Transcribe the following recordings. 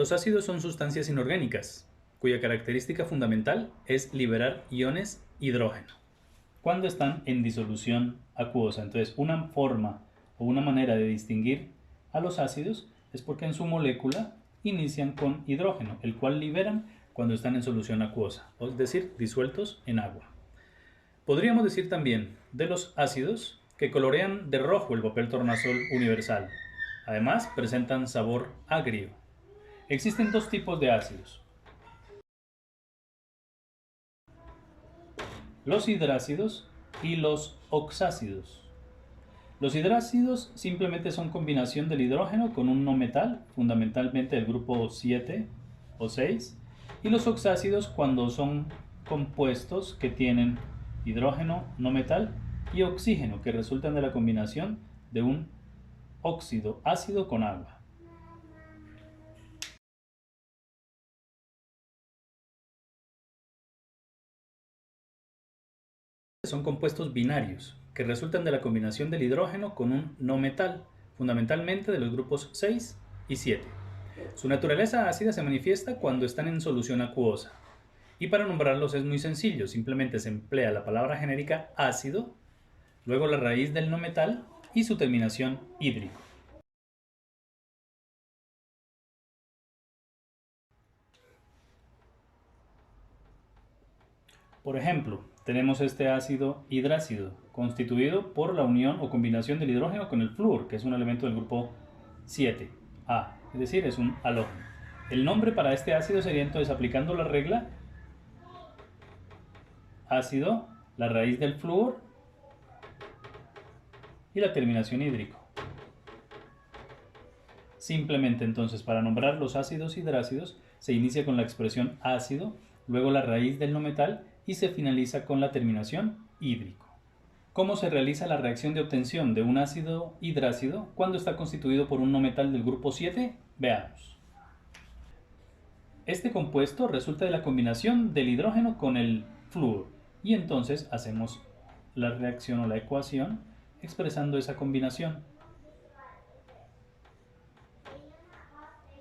Los ácidos son sustancias inorgánicas, cuya característica fundamental es liberar iones hidrógeno cuando están en disolución acuosa. Entonces, una forma o una manera de distinguir a los ácidos es porque en su molécula inician con hidrógeno, el cual liberan cuando están en solución acuosa, es decir, disueltos en agua. Podríamos decir también de los ácidos que colorean de rojo el papel tornasol universal. Además, presentan sabor agrio. Existen dos tipos de ácidos: los hidrácidos y los oxácidos. Los hidrácidos simplemente son combinación del hidrógeno con un no metal, fundamentalmente del grupo 7 o 6, y los oxácidos cuando son compuestos que tienen hidrógeno, no metal y oxígeno, que resultan de la combinación de un óxido ácido con agua. Son compuestos binarios, que resultan de la combinación del hidrógeno con un no metal, fundamentalmente de los grupos 6 y 7. Su naturaleza ácida se manifiesta cuando están en solución acuosa. Y para nombrarlos es muy sencillo, simplemente se emplea la palabra genérica ácido, luego la raíz del no metal y su terminación hídrico. Por ejemplo, tenemos este ácido hidrácido, constituido por la unión o combinación del hidrógeno con el flúor, que es un elemento del grupo 7A, es decir, es un halógeno. El nombre para este ácido sería entonces, aplicando la regla, ácido, la raíz del flúor y la terminación hídrico. Simplemente entonces, para nombrar los ácidos hidrácidos, se inicia con la expresión ácido, luego la raíz del no metal y se finaliza con la terminación hídrico. ¿Cómo se realiza la reacción de obtención de un ácido hidrácido cuando está constituido por un no metal del grupo 7? Veamos. Este compuesto resulta de la combinación del hidrógeno con el flúor y entonces hacemos la reacción o la ecuación expresando esa combinación.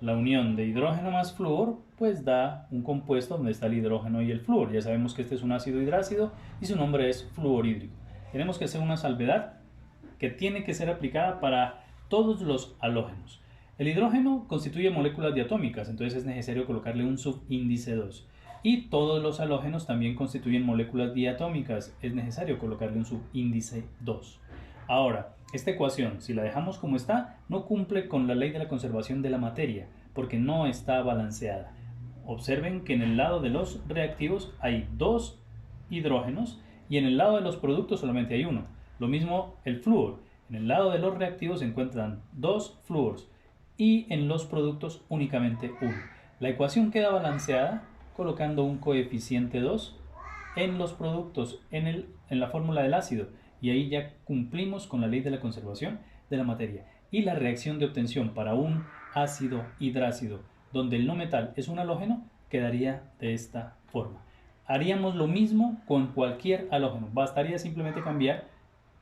La unión de hidrógeno más flúor pues da un compuesto donde está el hidrógeno y el flúor. Ya sabemos que este es un ácido hidrácido y su nombre es fluorhídrico. Tenemos que hacer una salvedad que tiene que ser aplicada para todos los halógenos. El hidrógeno constituye moléculas diatómicas, entonces es necesario colocarle un subíndice 2. Y todos los halógenos también constituyen moléculas diatómicas, es necesario colocarle un subíndice 2. Ahora, esta ecuación, si la dejamos como está, no cumple con la ley de la conservación de la materia, porque no está balanceada. Observen que en el lado de los reactivos hay 2 hidrógenos y en el lado de los productos solamente hay uno. Lo mismo el flúor. En el lado de los reactivos se encuentran 2 flúors y en los productos únicamente uno. La ecuación queda balanceada colocando un coeficiente 2 en los productos, en la fórmula del ácido, y ahí ya cumplimos con la ley de la conservación de la materia. Y la reacción de obtención para un ácido hidrácido donde el no metal es un halógeno quedaría de esta forma. Haríamos lo mismo con cualquier halógeno, bastaría simplemente cambiar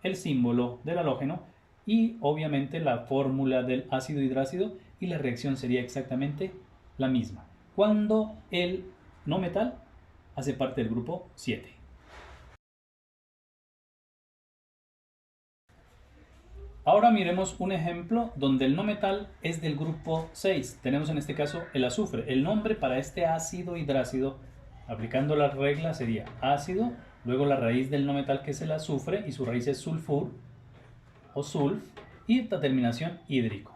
el símbolo del halógeno y obviamente la fórmula del ácido hidrácido y la reacción sería exactamente la misma, cuando el no metal hace parte del grupo 7. Ahora miremos un ejemplo donde el no metal es del grupo 6. Tenemos en este caso el azufre. El nombre para este ácido hidrácido, aplicando la regla, sería ácido, luego la raíz del no metal que es el azufre y su raíz es sulfur o sulf y la terminación hídrico.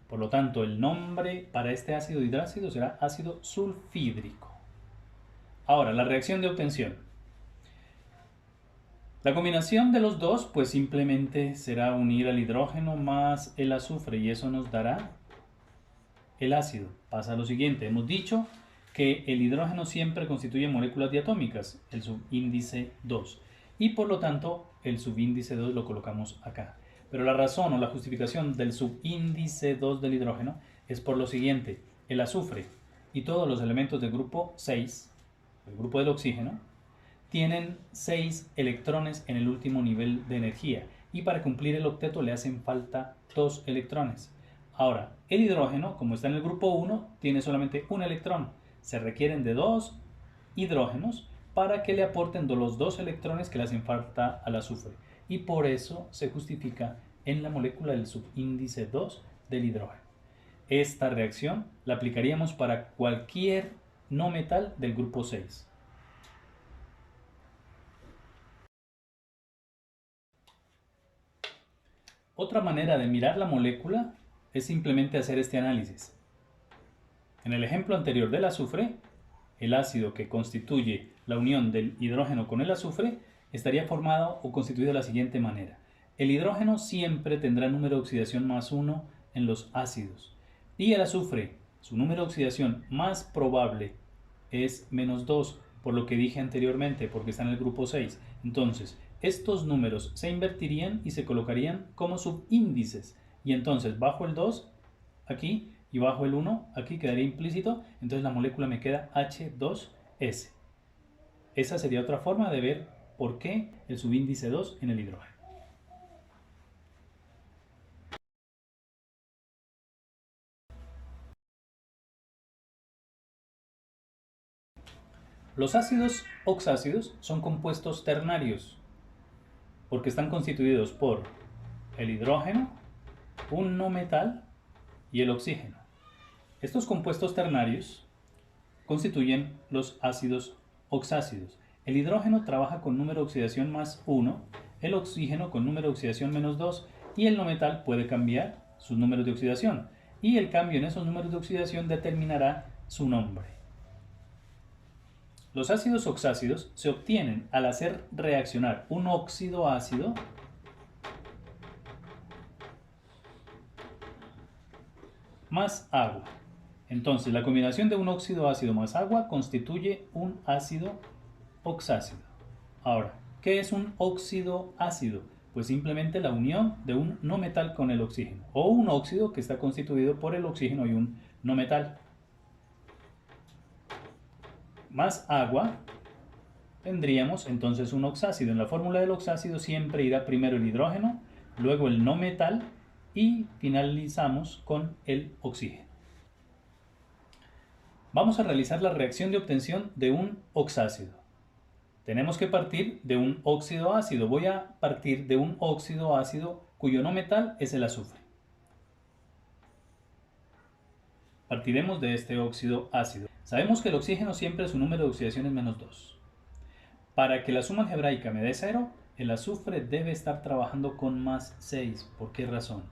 Por lo tanto, el nombre para este ácido hidrácido será ácido sulfídrico. Ahora, la reacción de obtención. La combinación de los dos pues simplemente será unir al hidrógeno más el azufre y eso nos dará el ácido. Pasa lo siguiente, hemos dicho que el hidrógeno siempre constituye moléculas diatómicas, el subíndice 2, y por lo tanto el subíndice 2 lo colocamos acá. Pero la razón o la justificación del subíndice 2 del hidrógeno es por lo siguiente, el azufre y todos los elementos del grupo 6, el grupo del oxígeno, tienen 6 electrones en el último nivel de energía y para cumplir el octeto le hacen falta 2 electrones. Ahora, el hidrógeno, como está en el grupo 1, tiene solamente un electrón. Se requieren de 2 hidrógenos para que le aporten los 2 electrones que le hacen falta al azufre. Y por eso se justifica en la molécula el subíndice 2 del hidrógeno. Esta reacción la aplicaríamos para cualquier no metal del grupo 6. Otra manera de mirar la molécula es simplemente hacer este análisis. En el ejemplo anterior del azufre, el ácido que constituye la unión del hidrógeno con el azufre estaría formado o constituido de la siguiente manera. El hidrógeno siempre tendrá número de oxidación más 1 en los ácidos. Y el azufre, su número de oxidación más probable es menos 2, por lo que dije anteriormente, porque está en el grupo 6. Entonces, estos números se invertirían y se colocarían como subíndices. Y entonces, bajo el 2, aquí, y bajo el 1, aquí quedaría implícito. Entonces la molécula me queda H2S. Esa sería otra forma de ver por qué el subíndice 2 en el hidrógeno. Los ácidos oxácidos son compuestos ternarios porque están constituidos por el hidrógeno, un no metal y el oxígeno. Estos compuestos ternarios constituyen los ácidos oxácidos. El hidrógeno trabaja con número de oxidación más 1, el oxígeno con número de oxidación menos 2 y el no metal puede cambiar sus números de oxidación. Y el cambio en esos números de oxidación determinará su nombre. Los ácidos oxácidos se obtienen al hacer reaccionar un óxido ácido más agua. Entonces, la combinación de un óxido ácido más agua constituye un ácido oxácido. Ahora, ¿qué es un óxido ácido? Pues simplemente la unión de un no metal con el oxígeno, o un óxido que está constituido por el oxígeno y un no metal. Más agua, tendríamos entonces un oxácido. En la fórmula del oxácido siempre irá primero el hidrógeno, luego el no metal y finalizamos con el oxígeno. Vamos a realizar la reacción de obtención de un oxácido. Tenemos que partir de un óxido ácido. Voy a partir de un óxido ácido cuyo no metal es el azufre. Partiremos de este óxido ácido. Sabemos que el oxígeno siempre su número de oxidación es menos 2. Para que la suma algebraica me dé 0, el azufre debe estar trabajando con más 6. ¿Por qué razón?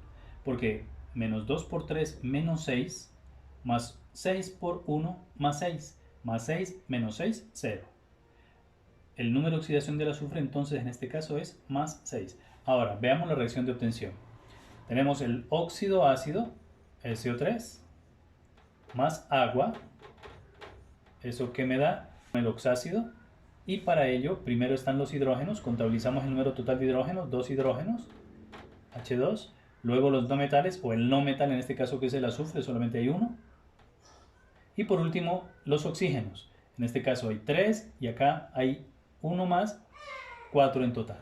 Porque menos 2 por 3 menos 6, más 6 por 1 más 6, más 6 menos 6, 0. El número de oxidación del azufre entonces en este caso es más 6. Ahora veamos la reacción de obtención. Tenemos el óxido ácido, el CO3, más agua, eso que me da el oxácido, y para ello primero están los hidrógenos, contabilizamos el número total de hidrógenos, 2 hidrógenos, H2, luego los no metales, o el no metal en este caso que es el azufre, solamente hay uno, y por último los oxígenos, en este caso hay 3 y acá hay uno más, 4 en total.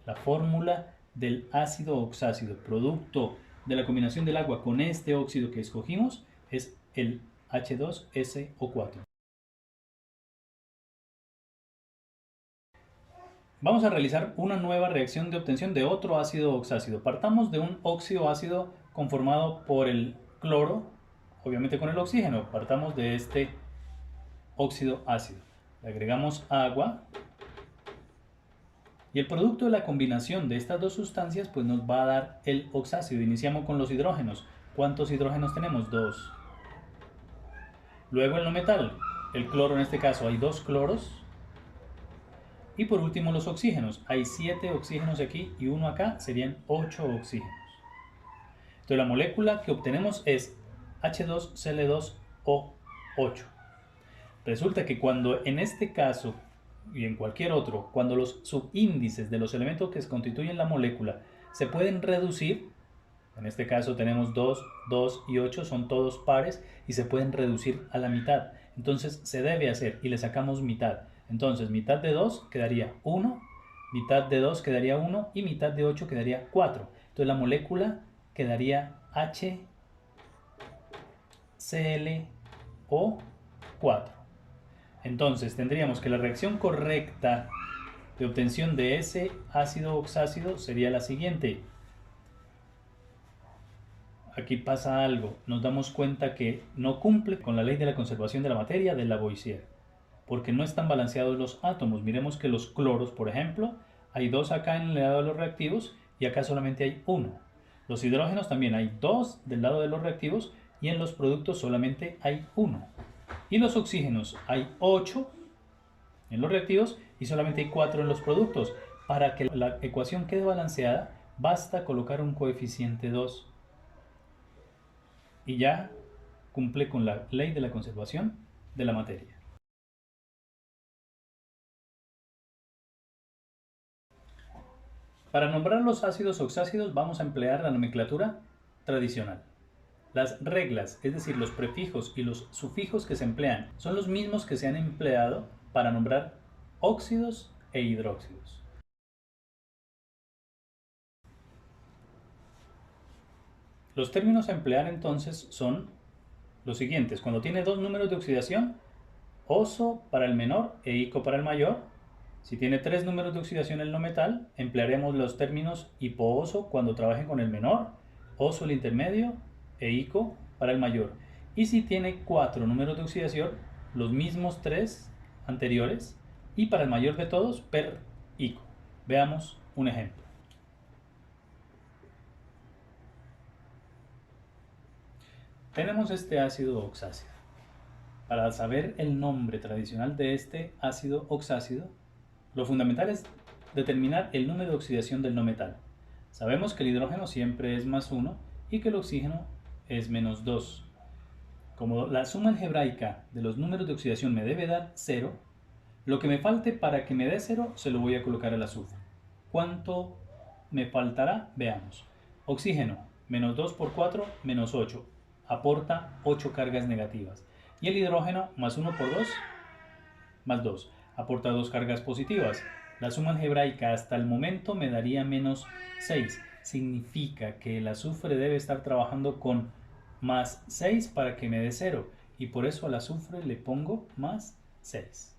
La fórmula del ácido oxácido, producto de la combinación del agua con este óxido que escogimos, es el H2SO4. Vamos a realizar una nueva reacción de obtención de otro ácido oxácido. Partamos de un óxido ácido conformado por el cloro, obviamente con el oxígeno. Partamos de este óxido ácido. Le agregamos agua y el producto de la combinación de estas dos sustancias pues nos va a dar el oxácido. Iniciamos con los hidrógenos. ¿Cuántos hidrógenos tenemos? 2. Luego el no metal, el cloro en este caso, hay 2 cloros. Y por último los oxígenos, hay 7 oxígenos aquí y 1 acá, serían 8 oxígenos. Entonces la molécula que obtenemos es H2Cl2O8. Resulta que cuando en este caso y en cualquier otro, cuando los subíndices de los elementos que constituyen la molécula se pueden reducir, en este caso tenemos 2, 2 y 8, son todos pares y se pueden reducir a la mitad. Entonces se debe hacer y le sacamos mitad. Entonces mitad de 2 quedaría 1, mitad de 2 quedaría 1 y mitad de 8 quedaría 4. Entonces la molécula quedaría H ClO4. Entonces tendríamos que la reacción correcta de obtención de ese ácido oxácido sería la siguiente. Aquí pasa algo, nos damos cuenta que no cumple con la ley de la conservación de la materia de Lavoisier, porque no están balanceados los átomos. Miremos que los cloros, por ejemplo, hay 2 acá en el lado de los reactivos y acá solamente hay 1. Los hidrógenos también hay 2 del lado de los reactivos y en los productos solamente hay 1. Y los oxígenos hay 8 en los reactivos y solamente hay 4 en los productos. Para que la ecuación quede balanceada, basta colocar un coeficiente 2 y ya cumple con la ley de la conservación de la materia. Para nombrar los ácidos oxácidos vamos a emplear la nomenclatura tradicional. Las reglas, es decir, los prefijos y los sufijos que se emplean, son los mismos que se han empleado para nombrar óxidos e hidróxidos. Los términos a emplear entonces son los siguientes. Cuando tiene 2 números de oxidación, oso para el menor e ico para el mayor. Si tiene 3 números de oxidación el no metal, emplearemos los términos hipooso cuando trabaje con el menor, oso el intermedio e ico para el mayor. Y si tiene 4 números de oxidación, los mismos 3 anteriores, y para el mayor de todos, per ico. Veamos un ejemplo. Tenemos este ácido oxácido. Para saber el nombre tradicional de este ácido oxácido, lo fundamental es determinar el número de oxidación del no metal. Sabemos que el hidrógeno siempre es +1 y que el oxígeno es -2. Como la suma algebraica de los números de oxidación me debe dar 0, lo que me falte para que me dé 0 se lo voy a colocar al azufre. ¿Cuánto me faltará? Veamos. Oxígeno, -2 por 4, -8. Aporta 8 cargas negativas. Y el hidrógeno, +1 por 2, +2. Aporta 2 cargas positivas. La suma algebraica hasta el momento me daría -6. Significa que el azufre debe estar trabajando con +6 para que me dé 0. Y por eso al azufre le pongo +6.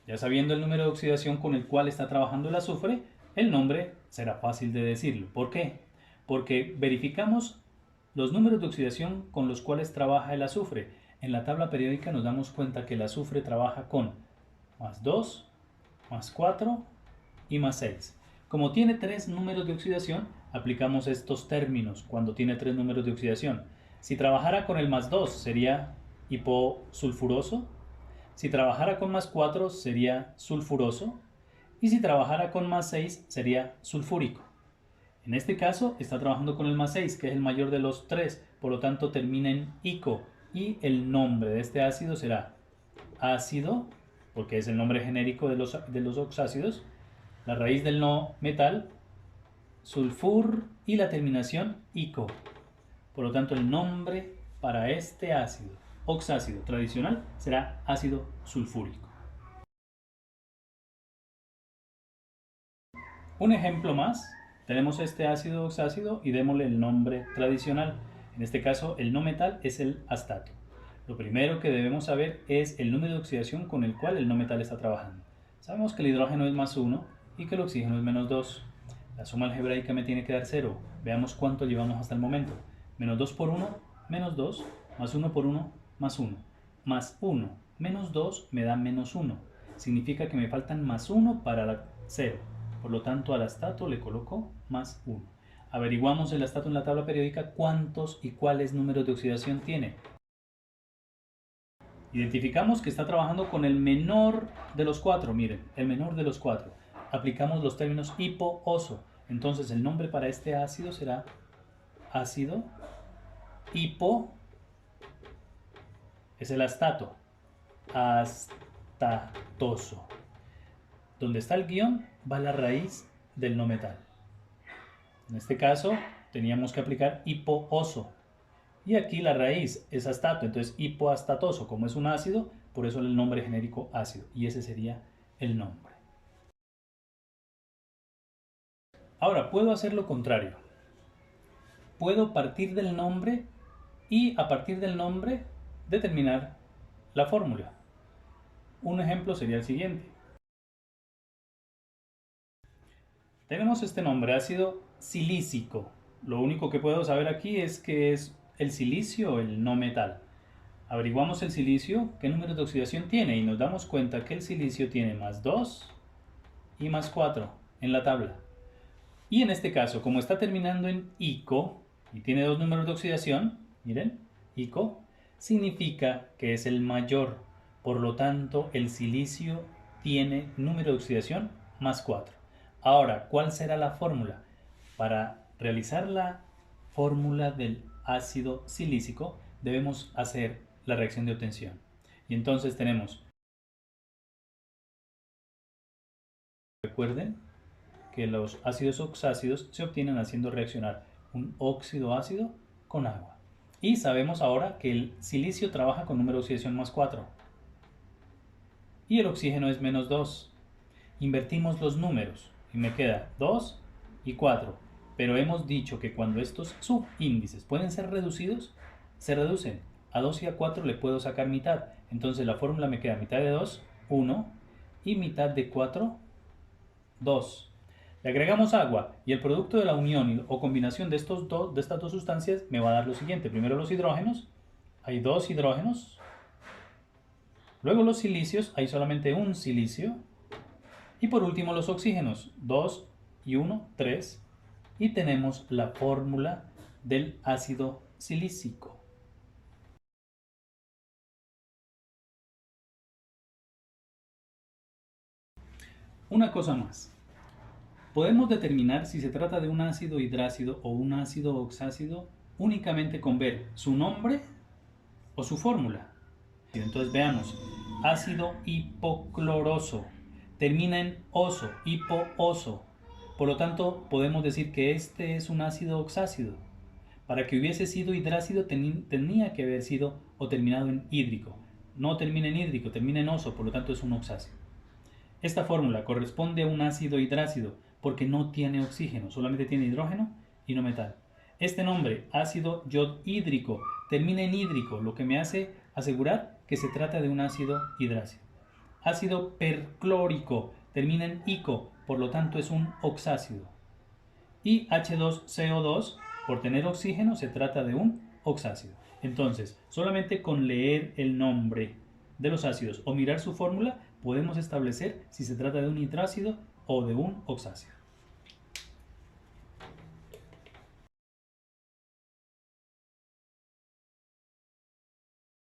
Ya sabiendo el número de oxidación con el cual está trabajando el azufre, el nombre será fácil de decirlo. ¿Por qué? Porque verificamos los números de oxidación con los cuales trabaja el azufre. En la tabla periódica nos damos cuenta que el azufre trabaja con +2, +4 y +6. Como tiene 3 números de oxidación, aplicamos estos términos cuando tiene 3 números de oxidación. Si trabajara con el +2 sería hiposulfuroso. Si trabajara con +4 sería sulfuroso. Y si trabajara con +6 sería sulfúrico. En este caso está trabajando con el +6, que es el mayor de los 3, por lo tanto termina en ico. Y el nombre de este ácido será ácido, porque es el nombre genérico de los oxácidos, la raíz del no metal, sulfur y la terminación ico. Por lo tanto, el nombre para este ácido oxácido tradicional será ácido sulfúrico. Un ejemplo más. Tenemos este ácido oxácido y démosle el nombre tradicional. En este caso, el no metal es el astato. Lo primero que debemos saber es el número de oxidación con el cual el no metal está trabajando. Sabemos que el hidrógeno es +1 y que el oxígeno es -2. La suma algebraica me tiene que dar 0. Veamos cuánto llevamos hasta el momento. -2 por 1, -2, +1 por 1, +1. +1 menos 2 me da -1. Significa que me faltan +1 para la 0. Por lo tanto, al astato le coloco +1. Averiguamos el astato en la tabla periódica cuántos y cuáles números de oxidación tiene. Identificamos que está trabajando con el menor de los 4. Miren, el menor de los 4. Aplicamos los términos hipooso. Entonces el nombre para este ácido será ácido hipo. Es el astato. Astatoso. Donde está el guión va la raíz del no metal. En este caso teníamos que aplicar hipooso. Y aquí la raíz es astato, entonces hipoastatoso. Como es un ácido, por eso el nombre genérico ácido. Y ese sería el nombre. Ahora, puedo hacer lo contrario. Puedo partir del nombre y a partir del nombre determinar la fórmula. Un ejemplo sería el siguiente. Tenemos este nombre, ácido silícico. Lo único que puedo saber aquí es que es el silicio o el no metal. Averiguamos el silicio, qué número de oxidación tiene, y nos damos cuenta que el silicio tiene más 2 y más 4 en la tabla. Y en este caso, como está terminando en ico y tiene 2 números de oxidación, miren, ico, significa que es el mayor. Por lo tanto, el silicio tiene número de oxidación más 4. Ahora, ¿cuál será la fórmula? Para realizar la fórmula del ácido silícico, debemos hacer la reacción de obtención. Y entonces tenemos, recuerden que los ácidos oxácidos se obtienen haciendo reaccionar un óxido ácido con agua. Y sabemos ahora que el silicio trabaja con número de oxidación más 4 y el oxígeno es menos 2. Invertimos los números y me queda 2 y 4. Pero hemos dicho que cuando estos subíndices pueden ser reducidos, se reducen. A 2 y a 4 le puedo sacar mitad. Entonces la fórmula me queda mitad de 2, 1, y mitad de 4, 2. Le agregamos agua y el producto de la unión o combinación de estas dos sustancias me va a dar lo siguiente. Primero los hidrógenos, hay 2 hidrógenos. Luego los silicios, hay solamente un silicio. Y por último los oxígenos, 2 y 1, 3. Y tenemos la fórmula del ácido silícico. Una cosa más. Podemos determinar si se trata de un ácido hidrácido o un ácido oxácido únicamente con ver su nombre o su fórmula. Entonces veamos, ácido hipocloroso, termina en oso, hipooso. Por lo tanto, podemos decir que este es un ácido oxácido. Para que hubiese sido hidrácido tenía que haber sido o terminado en hídrico. No termina en hídrico, termina en oso, por lo tanto es un oxácido. Esta fórmula corresponde a un ácido hidrácido porque no tiene oxígeno, solamente tiene hidrógeno y no metal. Este nombre, ácido yodhídrico, termina en hídrico, lo que me hace asegurar que se trata de un ácido hidrácido. Ácido perclórico, termina en ico, por lo tanto es un oxácido. Y H2CO2, por tener oxígeno, se trata de un oxácido. Entonces, solamente con leer el nombre de los ácidos o mirar su fórmula, podemos establecer si se trata de un hidrácido o de un oxácido.